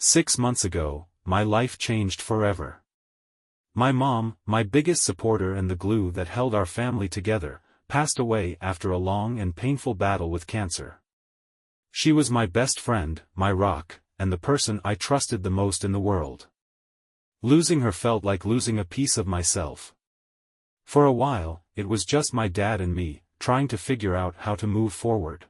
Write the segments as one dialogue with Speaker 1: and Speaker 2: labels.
Speaker 1: 6 months ago, my life changed forever. My mom, my biggest supporter and the glue that held our family together, passed away after a long and painful battle with cancer. She was my best friend, my rock, and the person I trusted the most in the world. Losing her felt like losing a piece of myself. For a while, it was just my dad and me, trying to figure out how to move forward.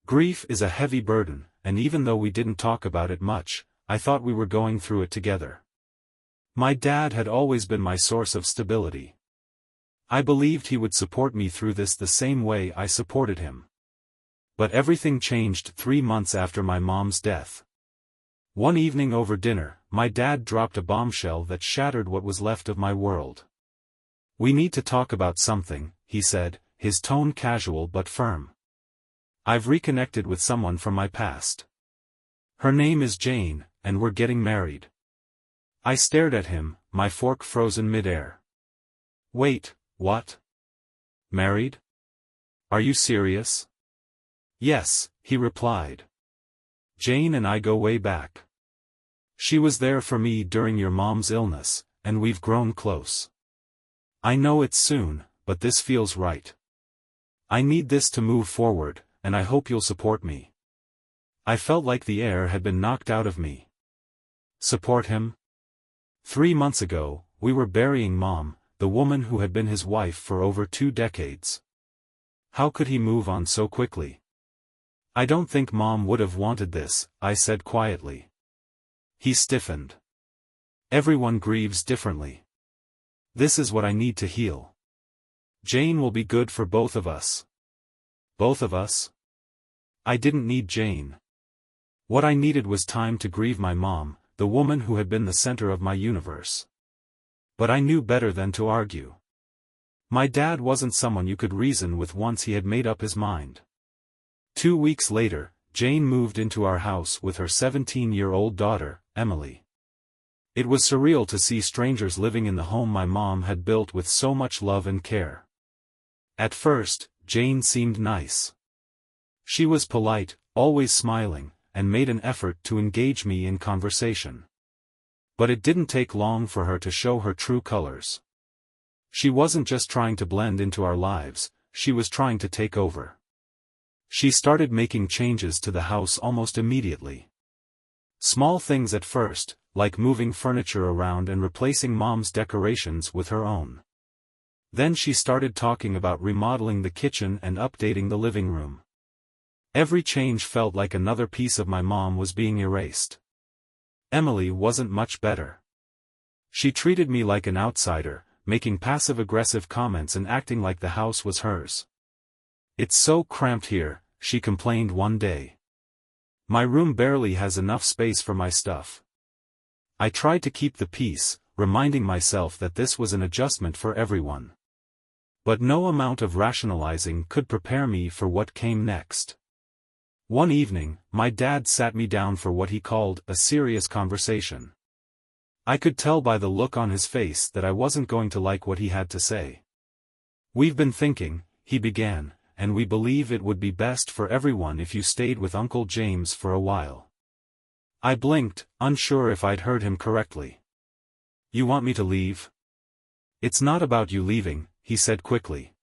Speaker 1: Grief is a heavy burden, and even though we didn't talk about it much, I thought we were going through it together. My dad had always been my source of stability. I believed he would support me through this the same way I supported him. But everything changed 3 months after my mom's death. One evening over dinner, my dad dropped a bombshell that shattered what was left of my world. "We need to talk about something," he said, his tone casual but firm. "I've reconnected with someone from my past. Her name is Jane, and we're getting married." I stared at him, my fork frozen mid-air. "Wait, what? Married? Are you serious?" "Yes," he replied. "Jane and I go way back. She was there for me during your mom's illness, and we've grown close. I know it's soon, but this feels right. I need this to move forward, and I hope you'll support me." I felt like the air had been knocked out of me. Support him? 3 months ago, we were burying Mom, the woman who had been his wife for over 2 decades. How could he move on so quickly? "I don't think Mom would have wanted this," I said quietly. He stiffened. "Everyone grieves differently. This is what I need to heal. Jane will be good for both of us." Both of us? I didn't need Jane. What I needed was time to grieve my mom, the woman who had been the center of my universe. But I knew better than to argue. My dad wasn't someone you could reason with once he had made up his mind. 2 weeks later, Jane moved into our house with her 17-year-old daughter, Emily. It was surreal to see strangers living in the home my mom had built with so much love and care. At first, Jane seemed nice. She was polite, always smiling, and made an effort to engage me in conversation. But it didn't take long for her to show her true colors. She wasn't just trying to blend into our lives, she was trying to take over. She started making changes to the house almost immediately. Small things at first, like moving furniture around and replacing Mom's decorations with her own. Then she started talking about remodeling the kitchen and updating the living room. Every change felt like another piece of my mom was being erased. Emily wasn't much better. She treated me like an outsider, making passive-aggressive comments and acting like the house was hers. "It's so cramped here," she complained one day. "My room barely has enough space for my stuff." I tried to keep the peace, reminding myself that this was an adjustment for everyone. But no amount of rationalizing could prepare me for what came next. One evening, my dad sat me down for what he called a serious conversation. I could tell by the look on his face that I wasn't going to like what he had to say. "We've been thinking," he began, "and we believe it would be best for everyone if you stayed with Uncle James for a while." I blinked, unsure if I'd heard him correctly. "You want me to leave?" "It's not about you leaving," he said quickly.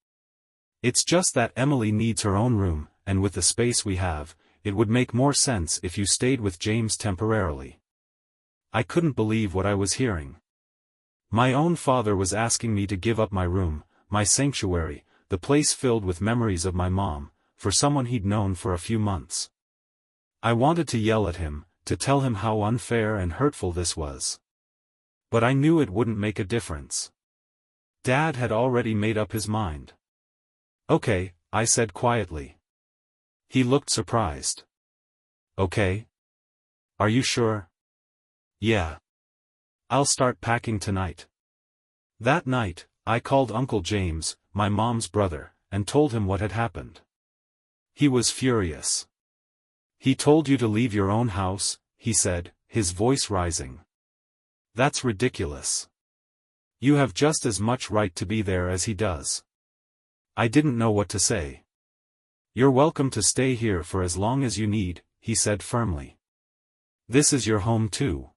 Speaker 1: "It's just that Emily needs her own room, and with the space we have, it would make more sense if you stayed with James temporarily." I couldn't believe what I was hearing. My own father was asking me to give up my room, my sanctuary, the place filled with memories of my mom, for someone he'd known for a few months. I wanted to yell at him, to tell him how unfair and hurtful this was. But I knew it wouldn't make a difference. Dad had already made up his mind. "Okay," I said quietly. He looked surprised. "Okay? Are you sure?" "Yeah. I'll start packing tonight." That night, I called Uncle James, my mom's brother, and told him what had happened. He was furious. "He told you to leave your own house," he said, his voice rising. "That's ridiculous. You have just as much right to be there as he does." I didn't know what to say. "You're welcome to stay here for as long as you need," he said firmly. This is your home too.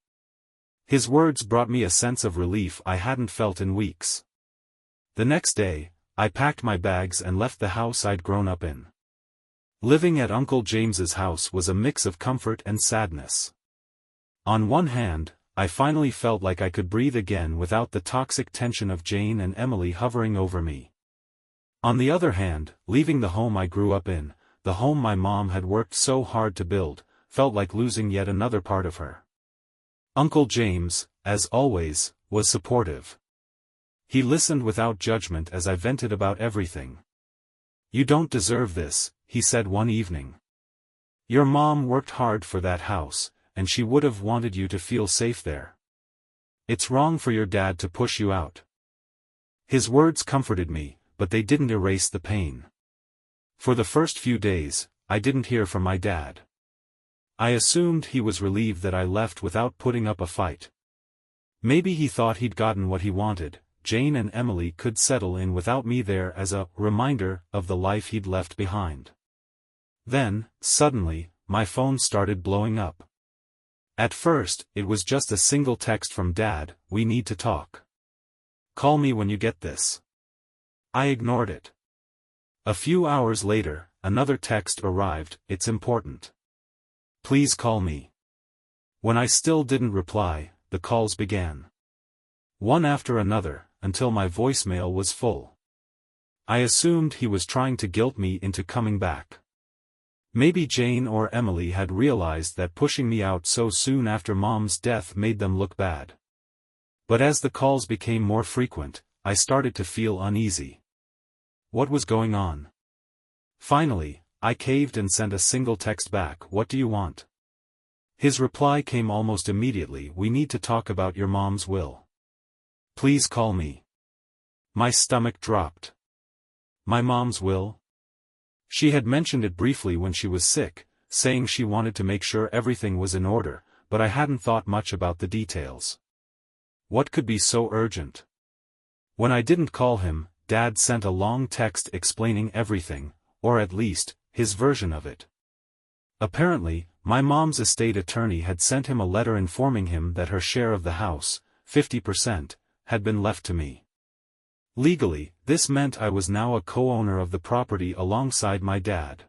Speaker 1: His words brought me a sense of relief I hadn't felt in weeks. The next day, I packed my bags and left the house I'd grown up in. Living at Uncle James's house was a mix of comfort and sadness. On one hand, I finally felt like I could breathe again without the toxic tension of Jane and Emily hovering over me. On the other hand, leaving the home I grew up in, the home my mom had worked so hard to build, felt like losing yet another part of her. Uncle James, as always, was supportive. He listened without judgment as I vented about everything. "You don't deserve this," he said one evening. "Your mom worked hard for that house, and she would have wanted you to feel safe there. It's wrong for your dad to push you out." His words comforted me, but they didn't erase the pain. For the first few days, I didn't hear from my dad. I assumed he was relieved that I left without putting up a fight. Maybe he thought he'd gotten what he wanted. Jane and Emily could settle in without me there as a reminder of the life he'd left behind. Then, suddenly, my phone started blowing up. At first, it was just a single text from Dad, "We need to talk. Call me when you get this." I ignored it. A few hours later, another text arrived, "It's important. Please call me." When I still didn't reply, the calls began. One after another, until my voicemail was full. I assumed he was trying to guilt me into coming back. Maybe Jane or Emily had realized that pushing me out so soon after Mom's death made them look bad. But as the calls became more frequent, I started to feel uneasy. What was going on? Finally, I caved and sent a single text back, "What do you want?" His reply came almost immediately, "We need to talk about your mom's will. Please call me." My stomach dropped. My mom's will? She had mentioned it briefly when she was sick, saying she wanted to make sure everything was in order, but I hadn't thought much about the details. What could be so urgent? When I didn't call him, Dad sent a long text explaining everything, or at least, his version of it. Apparently, my mom's estate attorney had sent him a letter informing him that her share of the house, 50%, had been left to me. Legally, this meant I was now a co-owner of the property alongside my dad.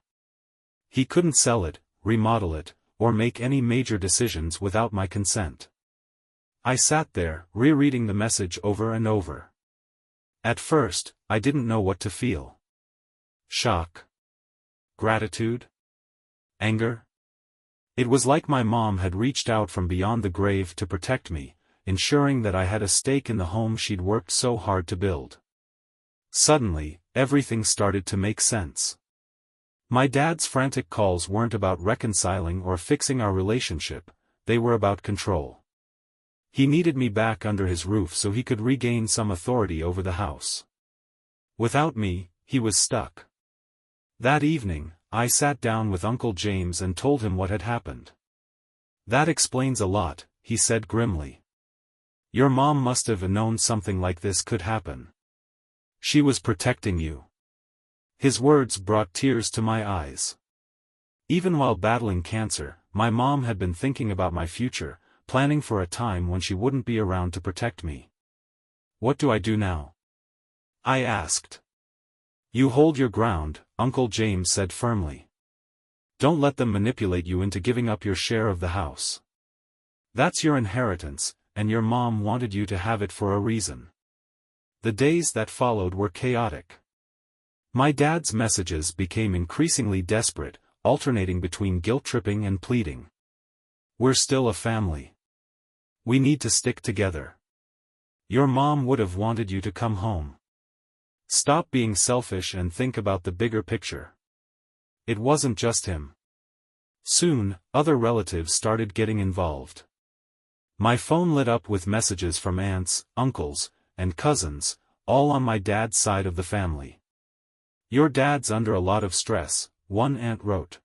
Speaker 1: He couldn't sell it, remodel it, or make any major decisions without my consent. I sat there, rereading the message over and over. At first, I didn't know what to feel. Shock? Gratitude? Anger? It was like my mom had reached out from beyond the grave to protect me, ensuring that I had a stake in the home she'd worked so hard to build. Suddenly, everything started to make sense. My dad's frantic calls weren't about reconciling or fixing our relationship, they were about control. He needed me back under his roof so he could regain some authority over the house. Without me, he was stuck. That evening, I sat down with Uncle James and told him what had happened. "That explains a lot," he said grimly. "Your mom must have known something like this could happen. She was protecting you." His words brought tears to my eyes. Even while battling cancer, my mom had been thinking about my future, planning for a time when she wouldn't be around to protect me. "What do I do now?" I asked. "You hold your ground," Uncle James said firmly. "Don't let them manipulate you into giving up your share of the house. That's your inheritance, and your mom wanted you to have it for a reason." The days that followed were chaotic. My dad's messages became increasingly desperate, alternating between guilt-tripping and pleading. "We're still a family. We need to stick together. Your mom would have wanted you to come home. Stop being selfish and think about the bigger picture." It wasn't just him. Soon, other relatives started getting involved. My phone lit up with messages from aunts, uncles, and cousins, all on my dad's side of the family. "Your dad's under a lot of stress," one aunt wrote.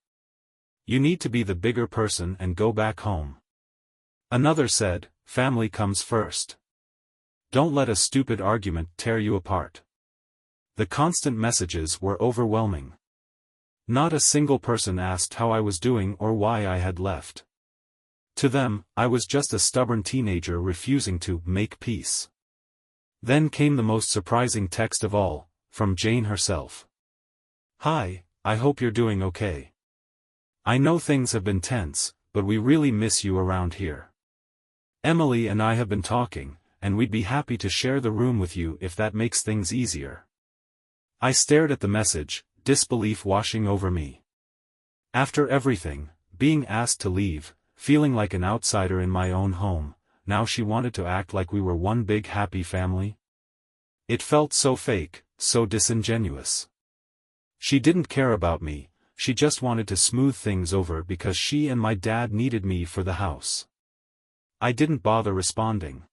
Speaker 1: "You need to be the bigger person and go back home." Another said, "Family comes first. Don't let a stupid argument tear you apart." The constant messages were overwhelming. Not a single person asked how I was doing or why I had left. To them, I was just a stubborn teenager refusing to make peace. Then came the most surprising text of all, from Jane herself. "Hi, I hope you're doing okay. I know things have been tense, but we really miss you around here. Emily and I have been talking, and we'd be happy to share the room with you if that makes things easier." I stared at the message, disbelief washing over me. After everything, being asked to leave, feeling like an outsider in my own home, now she wanted to act like we were one big happy family? It felt so fake, so disingenuous. She didn't care about me, she just wanted to smooth things over because she and my dad needed me for the house. I didn't bother responding.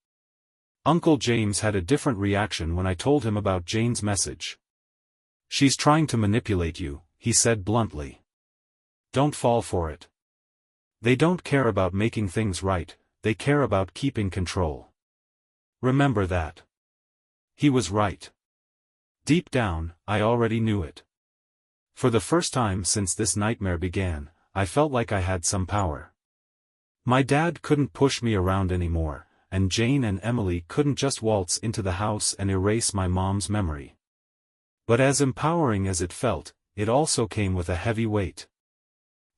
Speaker 1: Uncle James had a different reaction when I told him about Jane's message. "She's trying to manipulate you," he said bluntly. "Don't fall for it. They don't care about making things right, they care about keeping control. Remember that." He was right. Deep down, I already knew it. For the first time since this nightmare began, I felt like I had some power. My dad couldn't push me around anymore, and Jane and Emily couldn't just waltz into the house and erase my mom's memory. But as empowering as it felt, it also came with a heavy weight.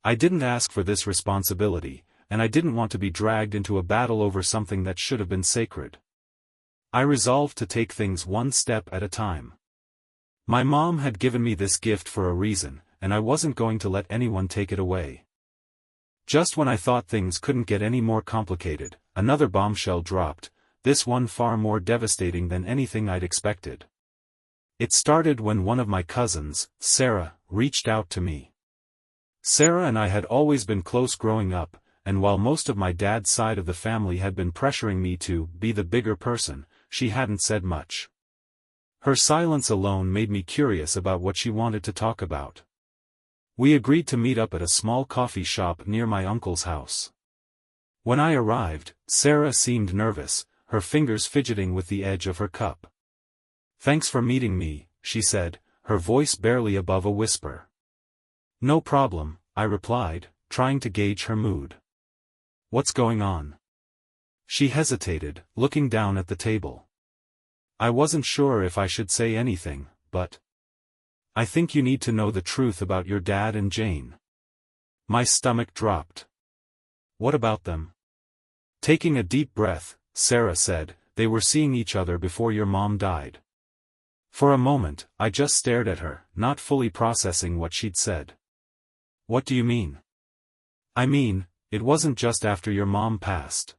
Speaker 1: I didn't ask for this responsibility, and I didn't want to be dragged into a battle over something that should have been sacred. I resolved to take things one step at a time. My mom had given me this gift for a reason, and I wasn't going to let anyone take it away. Just when I thought things couldn't get any more complicated, another bombshell dropped, this one far more devastating than anything I'd expected. It started when one of my cousins, Sarah, reached out to me. Sarah and I had always been close growing up, and while most of my dad's side of the family had been pressuring me to be the bigger person, she hadn't said much. Her silence alone made me curious about what she wanted to talk about. We agreed to meet up at a small coffee shop near my uncle's house. When I arrived, Sarah seemed nervous, her fingers fidgeting with the edge of her cup. "Thanks for meeting me," she said, her voice barely above a whisper. "No problem," I replied, trying to gauge her mood. "What's going on?" She hesitated, looking down at the table. I wasn't sure if I should say anything, but "I think you need to know the truth about your dad and Jane." My stomach dropped. "What about them?" Taking a deep breath, Sarah said, "They were seeing each other before your mom died." For a moment, I just stared at her, not fully processing what she'd said. "What do you mean?" "I mean, it wasn't just after your mom passed.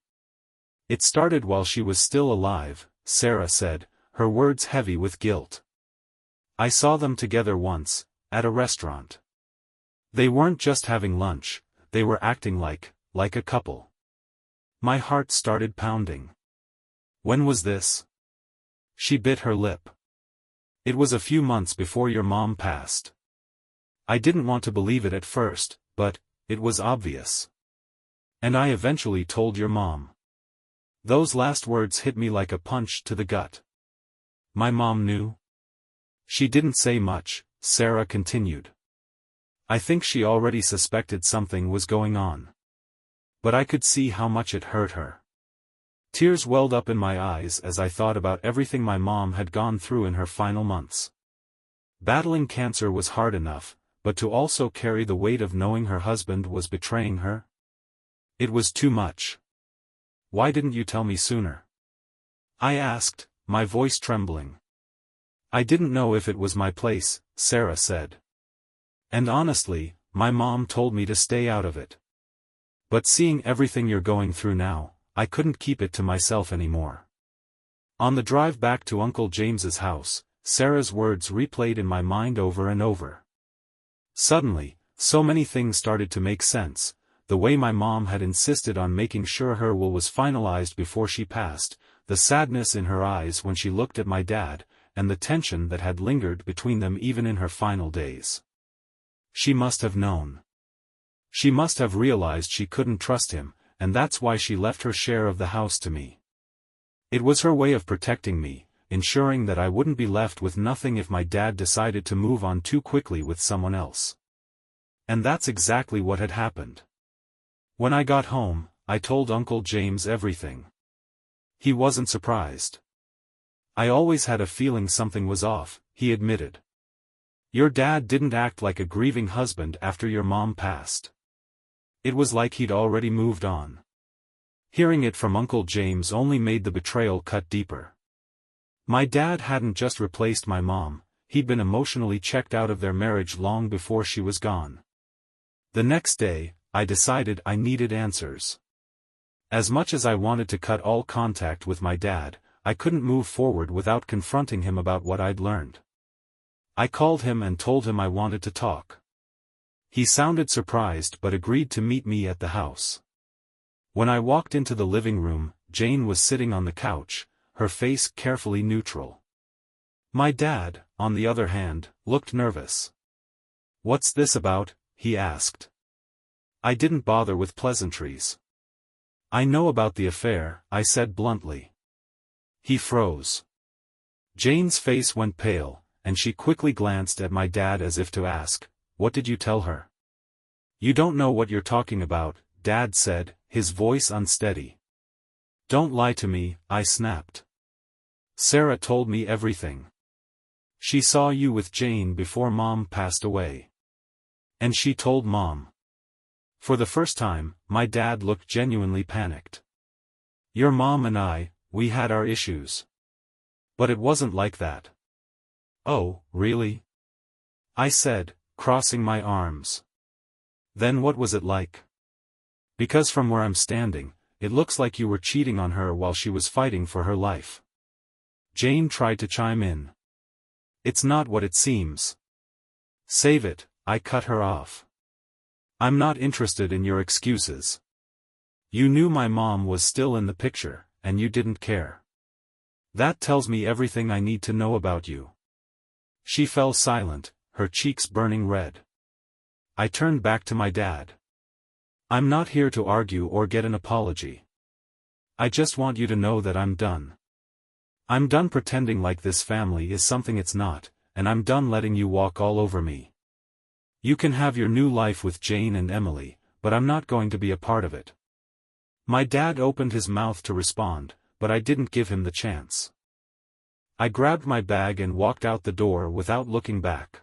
Speaker 1: It started while she was still alive," Sarah said, her words heavy with guilt. "I saw them together once, at a restaurant. They weren't just having lunch, they were acting like a couple." My heart started pounding. "When was this?" She bit her lip. "It was a few months before your mom passed." I didn't want to believe it at first, but it was obvious. "And I eventually told your mom." Those last words hit me like a punch to the gut. "My mom knew?" "She didn't say much," Sarah continued. "I think she already suspected something was going on. But I could see how much it hurt her." Tears welled up in my eyes as I thought about everything my mom had gone through in her final months. Battling cancer was hard enough, but to also carry the weight of knowing her husband was betraying her? It was too much. "Why didn't you tell me sooner?" I asked, my voice trembling. "I didn't know if it was my place," Sarah said. "And honestly, my mom told me to stay out of it. But seeing everything you're going through now, I couldn't keep it to myself anymore." On the drive back to Uncle James's house, Sarah's words replayed in my mind over and over. Suddenly, so many things started to make sense, the way my mom had insisted on making sure her will was finalized before she passed, the sadness in her eyes when she looked at my dad, and the tension that had lingered between them even in her final days. She must have known. She must have realized she couldn't trust him, and that's why she left her share of the house to me. It was her way of protecting me, ensuring that I wouldn't be left with nothing if my dad decided to move on too quickly with someone else. And that's exactly what had happened. When I got home, I told Uncle James everything. He wasn't surprised. I always had a feeling something was off, he admitted. Your dad didn't act like a grieving husband after your mom passed. It was like he'd already moved on. Hearing it from Uncle James only made the betrayal cut deeper. My dad hadn't just replaced my mom, he'd been emotionally checked out of their marriage long before she was gone. The next day, I decided I needed answers. As much as I wanted to cut all contact with my dad, I couldn't move forward without confronting him about what I'd learned. I called him and told him I wanted to talk. He sounded surprised but agreed to meet me at the house. When I walked into the living room, Jane was sitting on the couch, her face carefully neutral. My dad, on the other hand, looked nervous. "What's this about?" he asked. I didn't bother with pleasantries. "I know about the affair," I said bluntly. He froze. Jane's face went pale, and she quickly glanced at my dad as if to ask, "What did you tell her?" "You don't know what you're talking about," Dad said, his voice unsteady. "Don't lie to me," I snapped. "Sarah told me everything. She saw you with Jane before Mom passed away. And she told Mom." For the first time, my dad looked genuinely panicked. "Your mom and I, we had our issues. But it wasn't like that." "Oh, really?" I said, crossing my arms. "Then what was it like? Because from where I'm standing, it looks like you were cheating on her while she was fighting for her life." Jane tried to chime in. "It's not what it seems." "Save it," I cut her off. "I'm not interested in your excuses. You knew my mom was still in the picture, and you didn't care. That tells me everything I need to know about you." She fell silent, her cheeks burning red. I turned back to my dad. "I'm not here to argue or get an apology. I just want you to know that I'm done. I'm done pretending like this family is something it's not, and I'm done letting you walk all over me. You can have your new life with Jane and Emily, but I'm not going to be a part of it." My dad opened his mouth to respond, but I didn't give him the chance. I grabbed my bag and walked out the door without looking back.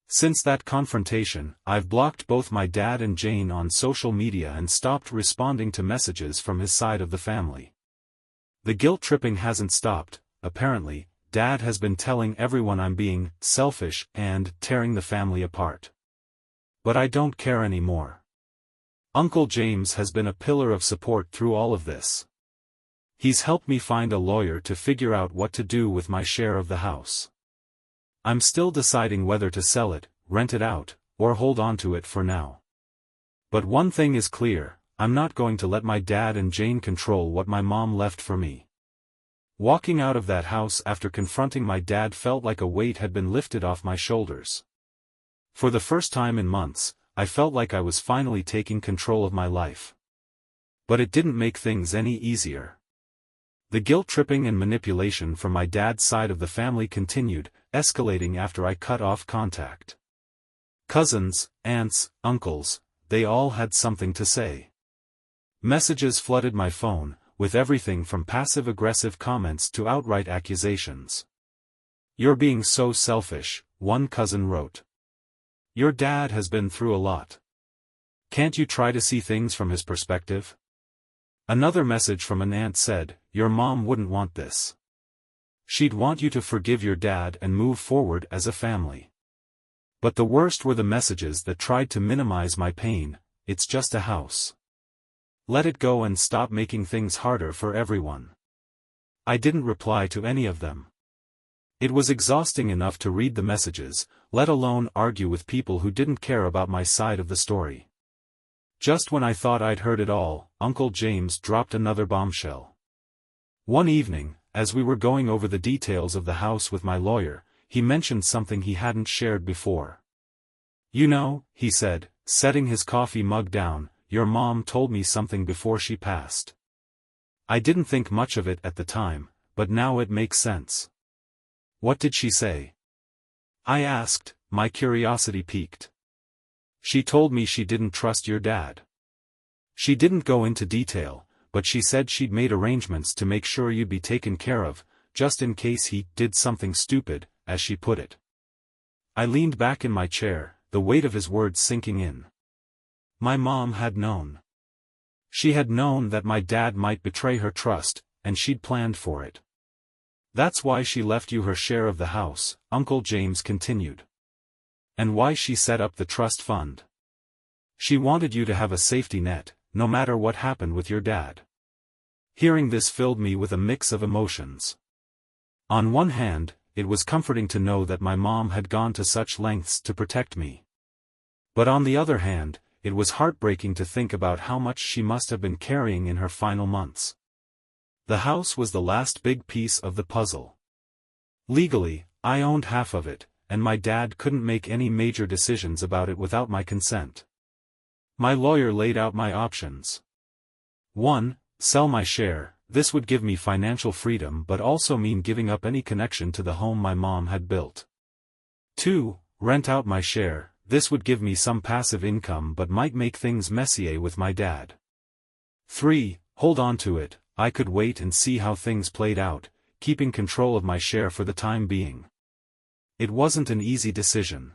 Speaker 1: Since that confrontation, I've blocked both my dad and Jane on social media and stopped responding to messages from his side of the family. The guilt tripping hasn't stopped. Apparently, Dad has been telling everyone I'm being selfish and tearing the family apart. But I don't care anymore. Uncle James has been a pillar of support through all of this. He's helped me find a lawyer to figure out what to do with my share of the house. I'm still deciding whether to sell it, rent it out, or hold on to it for now. But one thing is clear, I'm not going to let my dad and Jane control what my mom left for me. Walking out of that house after confronting my dad felt like a weight had been lifted off my shoulders. For the first time in months, I felt like I was finally taking control of my life. But it didn't make things any easier. The guilt-tripping and manipulation from my dad's side of the family continued, escalating after I cut off contact. Cousins, aunts, uncles, they all had something to say. Messages flooded my phone, with everything from passive-aggressive comments to outright accusations. "You're being so selfish," one cousin wrote. "Your dad has been through a lot. Can't you try to see things from his perspective?" Another message from an aunt said, "Your mom wouldn't want this. She'd want you to forgive your dad and move forward as a family." But the worst were the messages that tried to minimize my pain. "It's just a house. Let it go and stop making things harder for everyone." I didn't reply to any of them. It was exhausting enough to read the messages, let alone argue with people who didn't care about my side of the story. Just when I thought I'd heard it all, Uncle James dropped another bombshell. One evening, as we were going over the details of the house with my lawyer, he mentioned something he hadn't shared before. "You know," he said, setting his coffee mug down, "your mom told me something before she passed. I didn't think much of it at the time, but now it makes sense." "What did she say?" I asked, my curiosity piqued. "She told me she didn't trust your dad. She didn't go into detail, but she said she'd made arrangements to make sure you'd be taken care of, just in case he did something stupid, as she put it. I leaned back in my chair, the weight of his words sinking in. My mom had known. She had known that my dad might betray her trust, and she'd planned for it. That's why she left you her share of the house, Uncle James continued. And why she set up the trust fund. She wanted you to have a safety net, no matter what happened with your dad. Hearing this filled me with a mix of emotions. On one hand, it was comforting to know that my mom had gone to such lengths to protect me. But on the other hand, it was heartbreaking to think about how much she must have been carrying in her final months. The house was the last big piece of the puzzle. Legally, I owned half of it, and my dad couldn't make any major decisions about it without my consent. My lawyer laid out my options. 1. Sell my share. This would give me financial freedom but also mean giving up any connection to the home my mom had built. 2. Rent out my share. This would give me some passive income but might make things messier with my dad. 3. Hold on to it. I could wait and see how things played out, keeping control of my share for the time being. It wasn't an easy decision.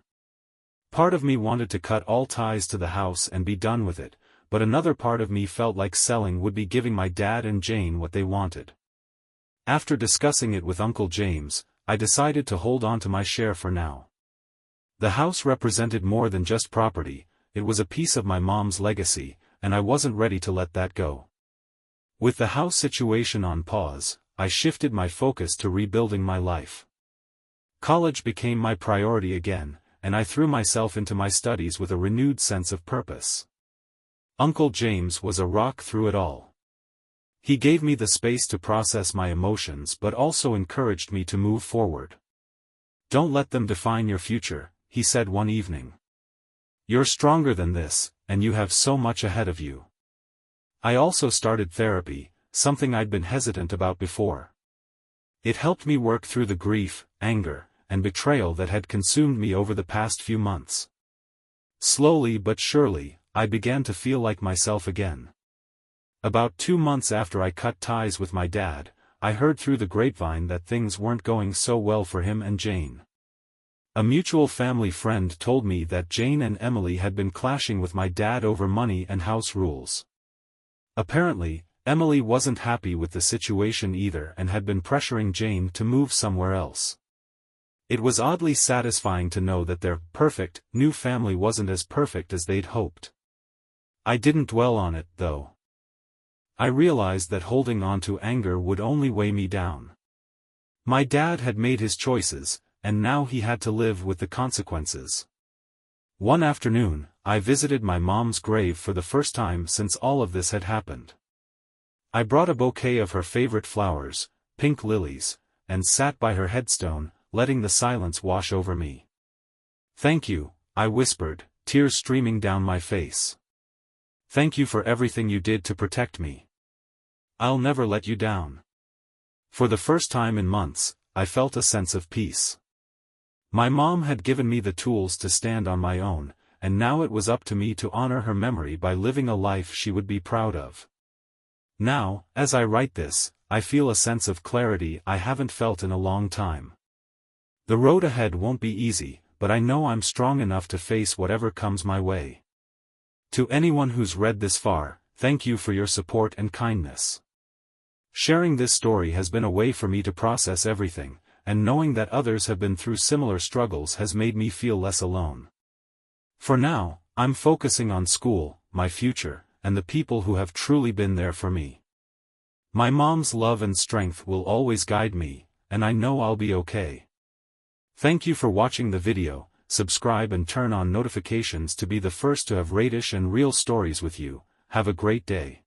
Speaker 1: Part of me wanted to cut all ties to the house and be done with it, but another part of me felt like selling would be giving my dad and Jane what they wanted. After discussing it with Uncle James, I decided to hold on to my share for now. The house represented more than just property, it was a piece of my mom's legacy, and I wasn't ready to let that go. With the house situation on pause, I shifted my focus to rebuilding my life. College became my priority again, and I threw myself into my studies with a renewed sense of purpose. Uncle James was a rock through it all. He gave me the space to process my emotions but also encouraged me to move forward. Don't let them define your future, he said one evening. You're stronger than this, and you have so much ahead of you. I also started therapy, something I'd been hesitant about before. It helped me work through the grief, anger, and betrayal that had consumed me over the past few months. Slowly but surely, I began to feel like myself again. About 2 months after I cut ties with my dad, I heard through the grapevine that things weren't going so well for him and Jane. A mutual family friend told me that Jane and Emily had been clashing with my dad over money and house rules. Apparently, Emily wasn't happy with the situation either and had been pressuring Jane to move somewhere else. It was oddly satisfying to know that their perfect, new family wasn't as perfect as they'd hoped. I didn't dwell on it, though. I realized that holding on to anger would only weigh me down. My dad had made his choices, and now he had to live with the consequences. One afternoon, I visited my mom's grave for the first time since all of this had happened. I brought a bouquet of her favorite flowers, pink lilies, and sat by her headstone, letting the silence wash over me. "Thank you," I whispered, tears streaming down my face. "Thank you for everything you did to protect me. I'll never let you down." For the first time in months, I felt a sense of peace. My mom had given me the tools to stand on my own, and now it was up to me to honor her memory by living a life she would be proud of. Now, as I write this, I feel a sense of clarity I haven't felt in a long time. The road ahead won't be easy, but I know I'm strong enough to face whatever comes my way. To anyone who's read this far, thank you for your support and kindness. Sharing this story has been a way for me to process everything, and knowing that others have been through similar struggles has made me feel less alone. For now, I'm focusing on school, my future, and the people who have truly been there for me. My mom's love and strength will always guide me, and I know I'll be okay. Thank you for watching the video. Subscribe and turn on notifications to be the first to have Radish and real stories with you. Have a great day.